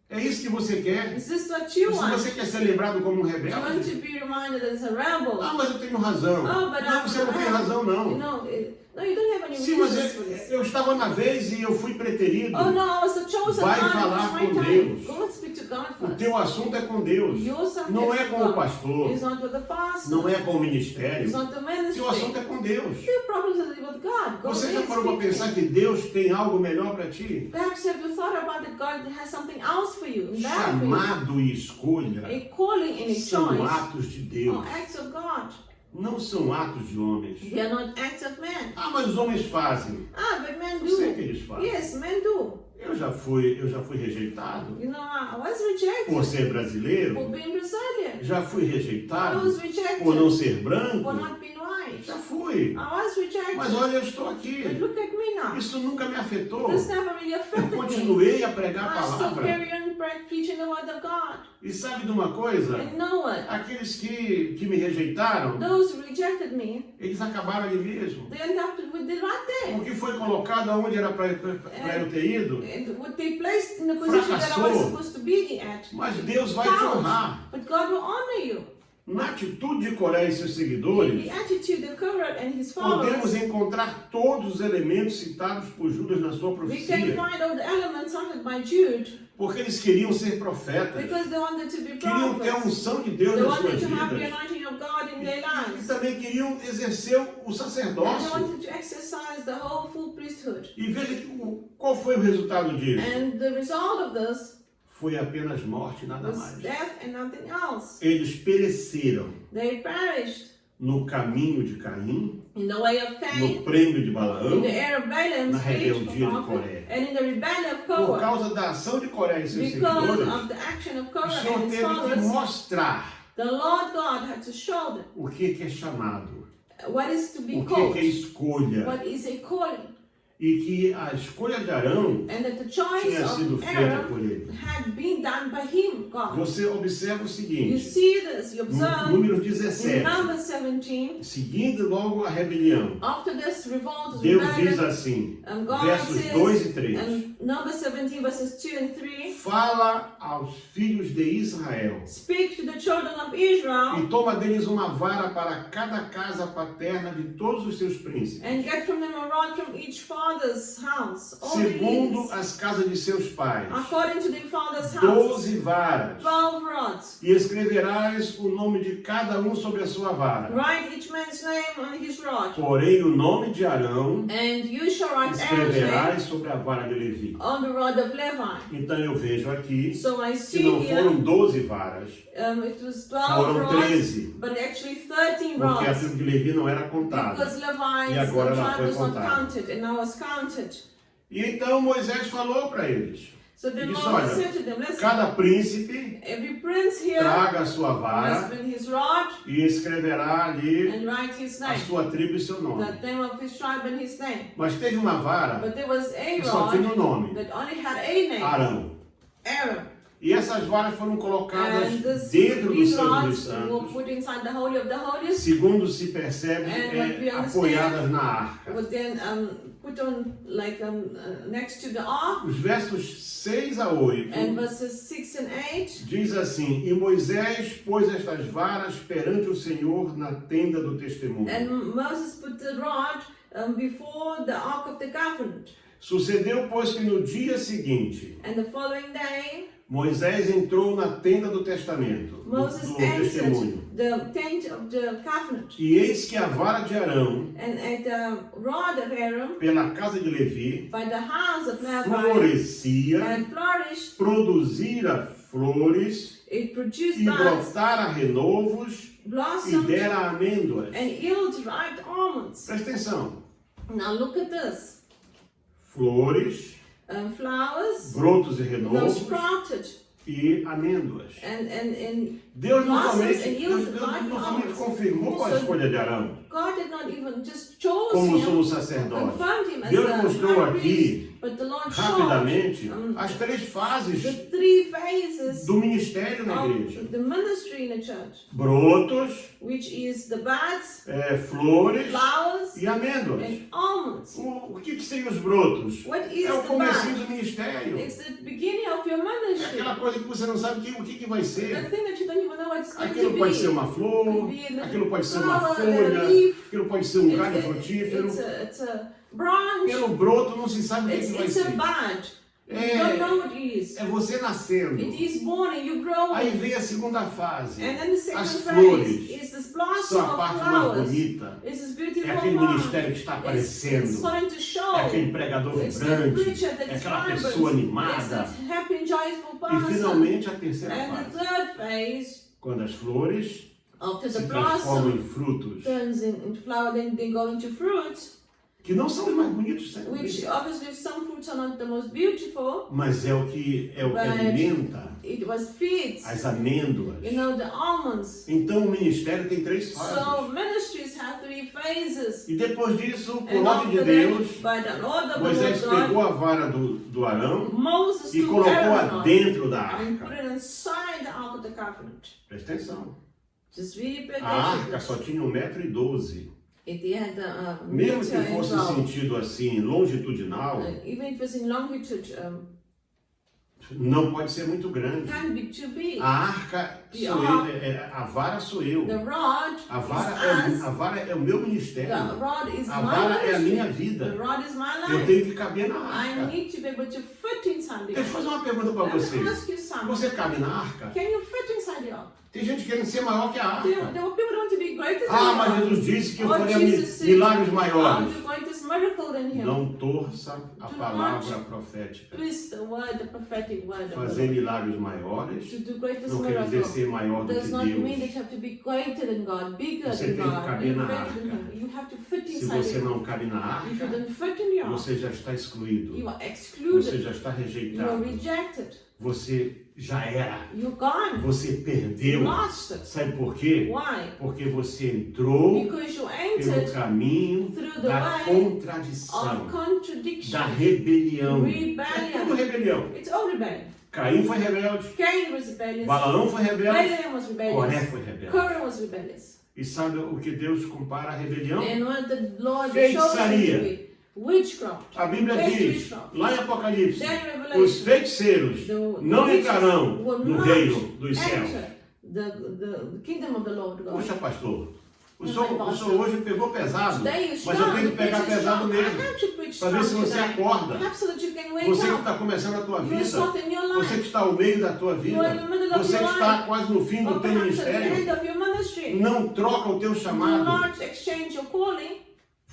É isso que você quer? Is this what you Se want? você quer ser lembrado como um Do you want rebelde? to be reminded as a rebel? Ah, mas eu tenho razão. Oh, but Não, você não tem razão, You não. know, no, you don't have any Sim, mas reasons for this. eu estava na vez e eu fui preterido. Oh no, I was the chosen Vai one. falar It's my com time. Deus. Go and speak to God O first. teu assunto é com Deus. Your subject Não é is com o God. pastor. It's not with the pastor. Não é com o ministério. It's not the ministry. Teu assunto é com Deus. Your problems are with God. Go Você there já and parou para speak to pensar Him. que Deus tem algo melhor para ti? Perhaps have you thought about that God has something else for you, better for you? Chamado e escolha A calling and a são choice atos de Deus, are acts of God. não são atos de homens. They are not acts of man. Ah, mas os homens fazem. Ah, but men Eu sei que do. eles fazem. Yes, men do. Eu já fui rejeitado You know, I was rejected por ser for brasileiro. being Brazilian. Já fui I rejeitado was rejected por não ser for branco. not being white. Já fui. I was rejected. Mas olha, eu estou But aqui. look at me now. Isso nunca me afetou. This never really Eu affected me. continuei a pregar a I still palavra. carry on preaching the word of God. E sabe de uma coisa? And know what? Aqueles que me rejeitaram, Those who rejected me, eles acabaram ali mesmo. they ended up with the right there. O que foi colocado aonde era para eu ter ido, And what they placed in the position that I was Fracassou. supposed to be at. mas Deus vai te honrar. But God will honor you. Na atitude de Coré e seus In seguidores, the attitude of Korah and his podemos followers, encontrar todos os elementos citados por Judas na sua we can profecia, find all the elements cited by Jude porque eles queriam ser profetas, because they wanted to be queriam ter a prophets. unção de Deus They nas suas wanted to have the vidas, anointing of God in their e lives. também queriam exercer o And they sacerdócio. wanted to exercise the whole full priesthood. E veja qual foi o resultado disso. And the result of this Foi apenas morte, nada was mais. death and nothing else. Eles pereceram They perished no caminho de Caim, in the way of no Cain, prêmio de in Balaão, the air of Balaam's na speech rebeldia of de Coré. prophet, and in the rebellion of Por Korah. causa da ação de Coré e seus Because seguidores, of the action of o Korah Senhor and his teve que followers, mostrar the Lord God had to show them o que é chamado, what is to be o called, que é escolha, what is a calling, e que a escolha de Arão and that the choice tinha sido of feita por Aaron ele. had been done by him, God. Você observa o You seguinte, see this, you no observe número in 17, number 17, seguindo logo a rebelião, after this revolt, Deus diz rebellion, assim, God versos says, 2 e 3, and number 17 verses 2 and 3, fala aos filhos de Israel speak to the children of Israel e toma deles uma vara para cada casa paterna de todos os seus príncipes, and get from them a rod from each father's house, all the segundo leaders, as casas de seus pais, according to their father's house, 12 varas, 12 rods. e escreverás o nome de cada um sobre a sua vara. Write each man's name on his rod, Porém, o nome de Arão and you shall write Aaron's name escreverás sobre a vara de Levi. on the rod of Levi. Então eu vejo aqui So I que see não here, foram 12 varas, it was 12 foram rods, 13, but actually 13 porque a rods, tribo de Levi não era contada. because Levi's E agora ela tribe foi was not contada. counted, and now was counted. E então Moisés falou para eles, So then disse, Moses olha, said to them, listen, cada príncipe every prince here traga a sua must vara bring his rod e escreverá ali and write his a name, sua tribo e seu nome. the name of his tribe and his name. Mas teve uma vara But there was a que só tinha rod um nome, that only had a name, Arão. Aaron. E essas varas foram colocadas And dentro do these Santo dos rods were Santos, put inside the Holy of the Holies, segundo se percebe, And what we understand apoiadas na arca. was then put on like next to the ark, Os versos 6 a 8 and verses 6 and 8. diz assim: E Moisés pôs estas varas perante o Senhor na tenda do testemunho. And Moses put the rod before the ark of the covenant. Sucedeu, pois, que no dia seguinte, And the following day, Moisés entrou na tenda do testamento, Moses do testemunho. entered the tent of the covenant. E eis que a vara de Arão, And at the rod of Aaron, pela casa de Levi, by the house of Levi, florescia, and flourished, produzira flores, it produced e buds, brotara renovos, e blossomed, dera amêndoas. and yielded ripe almonds. Presta atenção. Now look at this. Flores, Flowers, brotos e those renovos sprouted, e amêndoas. and Deus não blossoms somente, and yields Deus ripe não somente almonds. confirmou a escolha de Arão God did not even just chose como sumo him, sacerdote. confirmed him as Deus the mostrou high priest, aqui, but the Lord showed rapidamente, as 3 fases the 3 phases do ministério na igreja. of the ministry in the church, Brotos, which is the buds, flores flowers, e amêndoas. and almonds. O que seriam os brotos? What is É o the comecinho bud? do ministério. It's the beginning of your É ministry. aquela coisa que você não sabe o que vai The ser. thing that you don't even know what it's going Aquilo to pode be. ser uma flor, Could be a aquilo pode ser uma flower, a folha, leaf. aquilo pode ser um galho frutífero. It's a branch. Pelo broto não se sabe o que vai It's a ser. bud. You don't know what it is. É você nascendo. It is born and you grow. Aí vem a segunda fase. And then the second As phase flores is this blossom são a of parte mais flowers. bonita. It's this beautiful É aquele one. ministério que está It's aparecendo. starting to show. É aquele pregador It's the vibrante. preacher that É is aquela vibrant. pessoa It's animada. that happy and joyful E person. finalmente a terceira And the fase. third phase, Quando as flores after se the transformam blossom em frutos. turns into flower, then they go into fruit, Que não são os mais bonitos, sempre. which obviously some fruits are not the most beautiful, Mas é o que But alimenta it was feeds, as amêndoas. you know, the almonds. Então o ministério tem 3 So fases. ministries have 3 phases. E depois disso, por And ordem de after Deus, that, by the order of Moisés the Lord pegou God, a vara do Arão Moses e took colocou-a Aaron's rod dentro da and put arca. it inside the Ark of the Covenant. Presta atenção. Just really pay A attention. arca só tinha 1,12 m. It had a Mesmo que meter fosse and 12. sentido assim, longitudinal, Even if it was in longitude, Não pode ser muito grande. Can't be too big. A arca sou eu, a vara sou eu. The rod A is us. vara é o meu The ministério. rod is A my vara é a minha ministry. vida. The rod is my Eu life. tenho que caber na I arca. need to be able to fit inside the Deixa eu ark. fazer uma pergunta para Let você. me ask you something. Você cabe na arca? Can you fit inside the ark? Tem gente querendo ser maior que a arca. There were people want to be greater than Ah, the mas ark. Jesus disse que eu Oh, faria Jesus said, milagres I'll maiores. do greatest miracle than him. Não torça a Do palavra not profética. twist the word, the prophetic word of the Fazer Lord. milagres maiores To do greatest não quer dizer miracle ser maior do que does not mean that Deus. you have to be greater than God, bigger Você than tem que God, caber and na greater than arca. Him. You have to fit Se inside você the não ark. cabe na If you arca, don't fit in the ark, você já está excluído. you are Você excluded. já está You are rejeitado. rejected. Você já era. You're gone. Você You perdeu. lost it. Sabe por quê? Why? Porque você entrou Because you pelo entered caminho through the da way contradição, of contradiction, da rebelião. É rebellion. tudo rebelião. It's all rebellion. Caim foi rebelde, Cain was rebellious. Balaão foi rebelde, Balaam was Coré rebellious. foi rebelde. Korah was rebellious. E sabe o que Deus compara a rebelião? And what the Lord shows us Feitiçaria. to be witchcraft. A Bíblia Based diz, witchcraft. lá em Apocalipse, Then os Revelation, feiticeiros não witches entrarão will no not reino dos céus. enter the kingdom of the Lord God. Poxa, pastor, o Não senhor vai passar. hoje pegou pesado, Today you mas eu tenho que pegar preach pesado strong. I mesmo, have to preach para ver se strong você today. acorda. Perhaps so that you can wake Você que up. está começando a tua You're vida, starting your você life. que está ao meio da tua vida, You're in the middle of você que your está life. quase no fim do Or teu perhaps at the end ministério, of your ministry. não troca o teu Do chamado. not exchange your calling.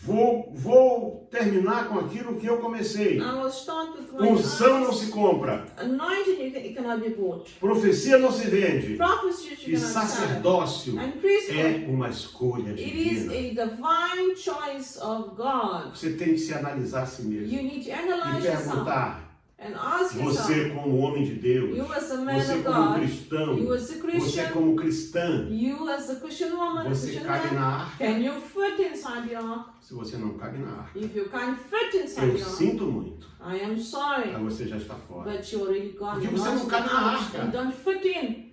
Vou terminar com aquilo que eu comecei. I will start with what Unção não se compra, anointing it cannot be bought. profecia não se vende, Prophecy e you cannot sell. sacerdócio And priesthood, é uma escolha it is divina. a divine choice of God. Você tem que se analisar a si mesmo You need to e analyze yourself perguntar, and ask você yourself. como homem de Deus, You as a man você of como God, cristão, you as a você Christian, como cristã, you as a Christian woman, a você Christian cabe man, na arca. can you fit inside the ark? Se você não cabe na arca, If you can't fit inside eu the ark, sinto muito, I am sorry, mas você já está fora. but you already gone. Porque You're você não not cabe na out. arca. You don't fit in.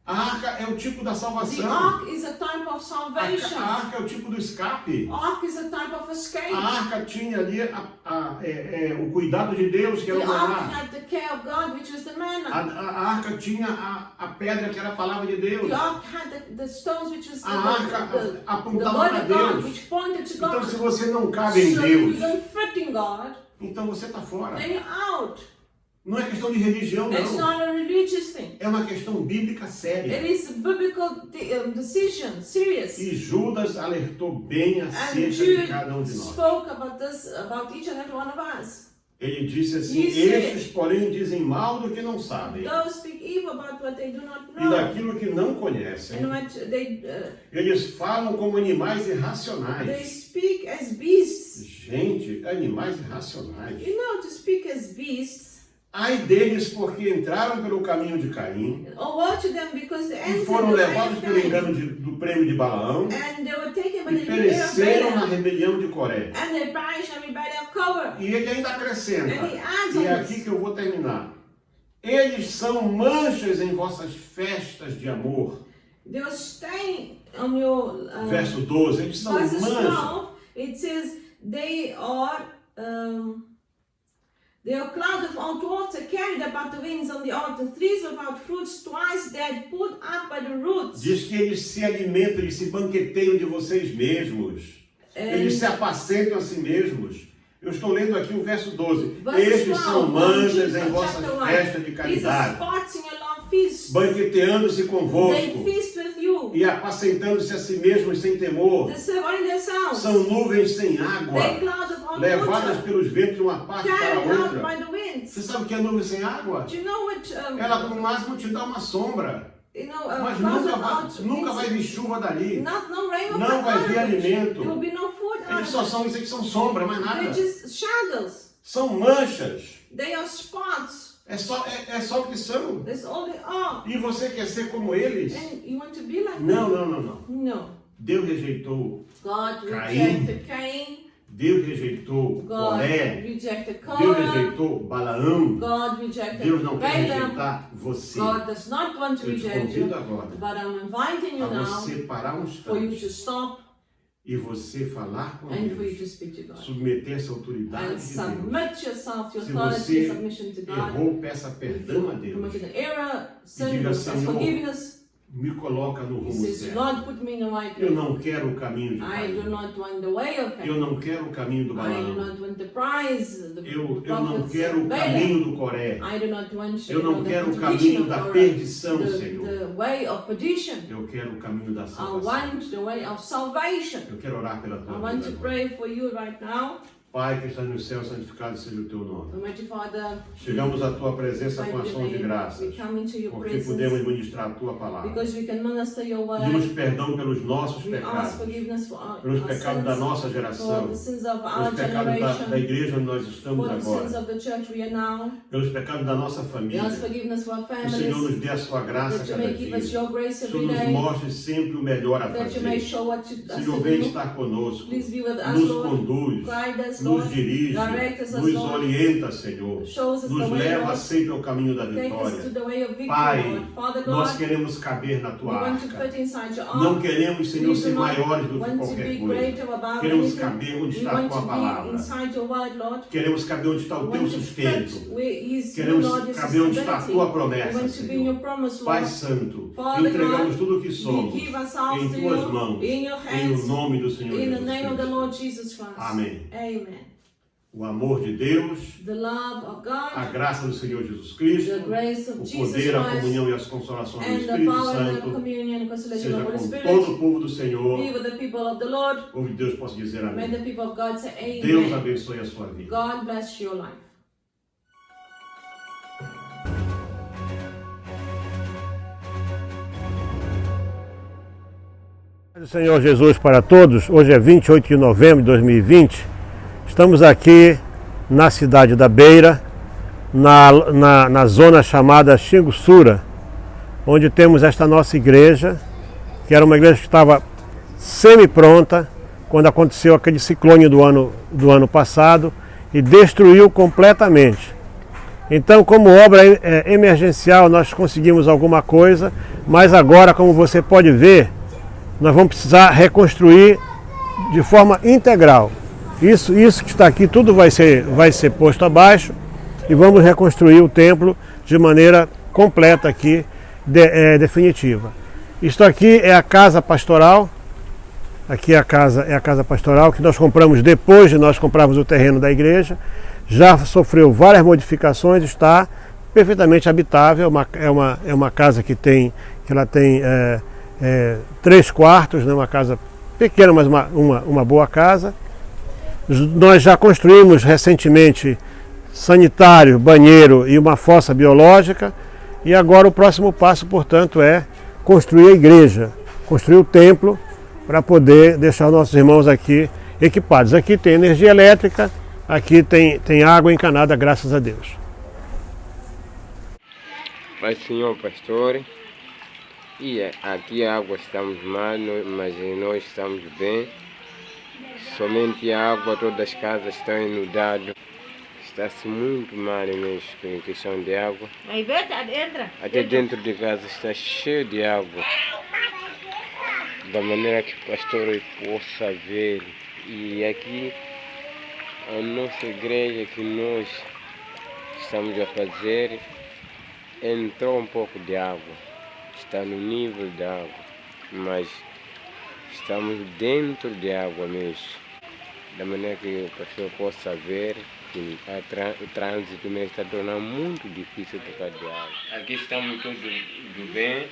A arca é o tipo da The salvação. ark is a type of A salvation. arca é o tipo do escape. Ark is a type of escape. A arca tinha ali o cuidado de Deus, que era The o ark maná. had the care of God, which was the manna. A arca tinha a pedra, que era a palavra de Deus. The ark had the stones, which was A arca the apontava word para of God, Deus. which pointed to Então, God. se você não cabe em So if you Deus, don't fit in God, então você está fora. then you're out. Não é questão de religião, It's não. not a religious thing. É uma questão bíblica séria. It is a biblical decision, serious. E Judas alertou bem And acerca de cada um Jude de nós. spoke about this, about each and every one of us. Ele disse assim, He said, estes, porém, dizem mal do que não sabem, Those speak evil about what they do not e know. daquilo que não conhecem. And what they Eles falam como animais they irracionais. speak as beasts. Gente, animais irracionais. You know, to speak as beasts. Ai deles, porque entraram pelo caminho de Caim Or woe to them because they e entered foram the way levados of pelo Cain. engano do prêmio de Balaão And they were taken by e the pereceram na Balaam. rebelião de Coré. And they perished in the rebellion of Korah. E ele ainda acrescenta, And he adds e on é this. aqui que eu vou terminar. Eles são manchas em vossas festas de amor. They were staying on your Verso 12, eles são verses manchas. 12. It says they are clouds without water carried about the winds on the earth, trees without fruits, twice dead, pulled up by the roots. Diz que eles se alimentam, eles se banqueteiam de vocês mesmos. Eles se apacentam a si mesmos. Eu estou lendo aqui o verso 12. Estes são manchas em vossas festas de These are caridade, spots in your long feasts. banqueteando-se They convosco feast with you. e apacentando-se a si mesmos sem temor. They serve themselves. São nuvens sem They água, clouds of levadas water, pelos ventos de uma parte para carried out outra. by the winds. Você sabe o que é nuvem sem água? Do you know what? Ela no máximo te dá uma sombra, You know, mas clouds nunca vai vir chuva dali. no rain, Não vai vir alimento. There will be no food. Eles só são isso aqui, são sombra, mais nada. They're just shadows. São manchas. They are spots. É só o que são. That's all they are. E você quer ser como eles? And you want to be like Não, them? não, não, não. No. Deus rejeitou God Caim. rejected Cain. Deus rejeitou God Coré. rejected Deus Korah. rejeitou Balaão. God rejected Deus não quer Balaam. rejeitar você. God does not want to Eu te reject you. convido agora But I'm inviting you a now você parar um for you instante to stop e você falar com and for you Deus, to speak to God. submeter-se à autoridade And de Deus. submit yourself to Se authority você and submission to God. errou, peça If perdão a you Deus. committed an error, sin, diga, ask Senhor, forgiveness. Me coloca no He rumo says, certo. Lord, put me in the right Eu way. não quero o caminho de I do Caim. not want the way of Eu Cain. não quero o caminho do I do Balaão. not want the prize, the Eu não prophets quero o Balaam. caminho do Coré. I do not want Eu não the quero o contradiction caminho of da Korah, perdição, Senhor. the way of perdition. Eu quero o caminho da I salvação. want the way of salvation. Eu quero orar pela I tua want to vida. pray for you right now. Pai que estás no céu, santificado seja o teu nome. Almighty Father, Chegamos à tua presença com ações de we graças, come into your porque podemos presence ministrar a tua palavra. because we can minister your Pedimos word. perdão pelos nossos We ask pecados, forgiveness for our pelos pecados da sins, nossa for geração, the sins of our pelos pecados da generation, igreja onde nós estamos for the sins agora, of the church we are now. pelos pecados da nossa We família. ask forgiveness for our Que o Senhor families, nos dê a sua graça that you cada may give us dia. your grace O Senhor every nos day, mostre sempre o melhor a that you may fazer. show what you us Senhor, to vem do. estar conosco, Please be with us, nos Lord. conduz, Guide us, nos Lord. dirige, Direct us, nos Lord. orienta, Senhor. Shows us the Nos way, leva Lord. sempre ao caminho da Take us to vitória. the way of victory, Pai, Lord. Father nós God, queremos caber na we tua want to arca. fit inside your Não ark. queremos, Senhor, We ser do not maiores do que want to qualquer be coisa. greater about Queremos anything. caber onde We está a want tua to be palavra. inside your word, Lord. Queremos caber onde está We o teu want to sustento. fit where is you, Queremos Lord, your caber onde está a sustainability. tua We promessa, want to be in Senhor. your promise, Pai Lord. Santo, Father entregamos God, tudo o que we somos give ourselves em to tuas you, mãos, in your em o hands, nome do Senhor in the Jesus name of the Cristo. Lord Jesus Christ. Amém. Amen. O amor de Deus, The love of a God, graça do Senhor Jesus Cristo, the grace of o Jesus poder, a Christ, comunhão e as consolações do and the Espírito power and the Santo communion and consolation seja of the Holy com Spirit todo o povo do Senhor. be with the people of the Lord. O povo de Deus possa dizer May amém. the people of God say Deus amen. abençoe a sua vida. God bless your life. Do Senhor Jesus para todos, hoje é 28 de novembro de 2020, estamos aqui na cidade da Beira, na zona chamada Xingussura, onde temos esta nossa igreja, que era uma igreja que estava semi-pronta quando aconteceu aquele ciclone do ano passado e destruiu completamente. Então, como obra emergencial, nós conseguimos alguma coisa, mas agora, como você pode ver, nós vamos precisar reconstruir de forma integral. Isso que está aqui, tudo vai ser posto abaixo e vamos reconstruir o templo de maneira completa aqui, definitiva. Isto aqui é a casa pastoral. Aqui é a casa pastoral que nós compramos depois de nós comprarmos o terreno da igreja. Já sofreu várias modificações, está perfeitamente habitável. É uma casa que ela tem 3 quartos, né? Uma casa pequena, mas uma boa casa. Nós já construímos recentemente sanitário, banheiro e uma fossa biológica. E agora o próximo passo, portanto, é construir a igreja, construir o templo para poder deixar nossos irmãos aqui equipados. Aqui tem energia elétrica, aqui tem água encanada, graças a Deus. Pai Senhor Pastor, e aqui a água estamos mal, mas nós estamos bem. Somente a água, todas as casas estão inundadas. Está-se muito mal mesmo em questão de água. Até dentro de casa está cheio de água. Da maneira que o pastor possa ver. E aqui a nossa igreja que nós estamos a fazer entrou um pouco de água. Está no nível da água, mas estamos dentro de água mesmo. Da maneira que o pastor possa ver que o trânsito mesmo está tornando muito difícil por causa de água. Aqui estamos todos do bem.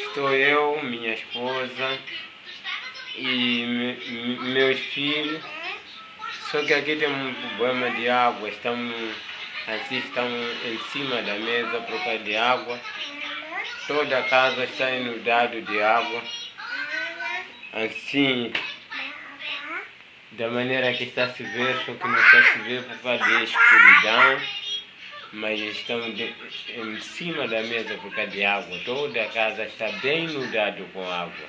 Estou eu, minha esposa e meus filhos. Só que aqui tem um problema de água. Estamos em cima da mesa por causa de água. Toda a casa está inundada de água. Assim, da maneira que está a se ver, só que não está a se ver por causa de escuridão. Mas estamos em cima da mesa por causa de água. Toda a casa está bem inundada com água.